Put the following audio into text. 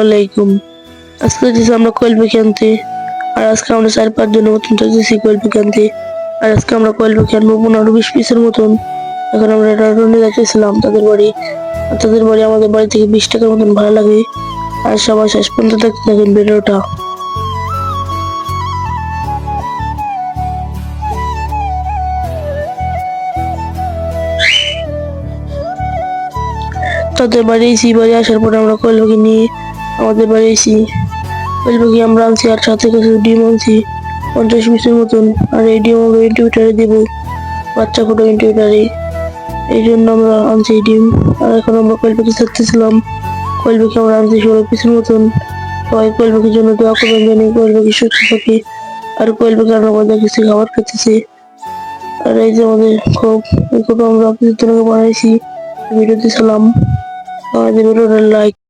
আলাইকুম। আজকে যেছি আমরা কোয়েল পাখি আনতে। আর আজকে আমরা 4-5 জনের মতন যেছি কোয়েল পাখি আনতে। আর আজকে আমরা কোয়েল পাখি আনবো 15-20 পিসের মতন। এখন আমরা নিয়ে যাচ্ছিলাম তাদের বাড়ি। আর তাদের বাড়ি আমাদের বাড়ি থেকে 20 টাকার মতন ভাড়া লাগে। আর সবাই শেষ পর্যন্ত দেখতে থাকেন ভিডিওটা। তাদের বাড়ি এসি, বাড়ি আসার পরে আমরা কোয়েল পাখি নিয়ে আমাদের বাড়ি এসি। কোয়েল পাখি আমরা আনছি আর সাথে কিছু ডিম আনছি 50 পিসের মতন। আর এই ডিম আমরা ইনকিউবেটরে দেবো, বাচ্চা ফুটো ইনকিউবেটরে। এই জন্য আমরা আনছি এই ডিম। আর এখন আমরা কোয়েল পাখি ছাড়তেছিলাম। কোয়েল পাখি আমরা আনছি 16 পিসের মতন। সবাই কোয়েল পাখির জন্য দোয়া করবেন যেন কোয়েল পাখি সুস্থ থাকে। আর কোয়েল পাখি আমরা মজা কিছু খাবার খেতেছি। আর এই যে আমাদের খোপ, এই খোপ আমরা আপনাদের জন্য বানাইছি। ভিডিওতে সালাম, আমাদের ভিডিওটা লাইক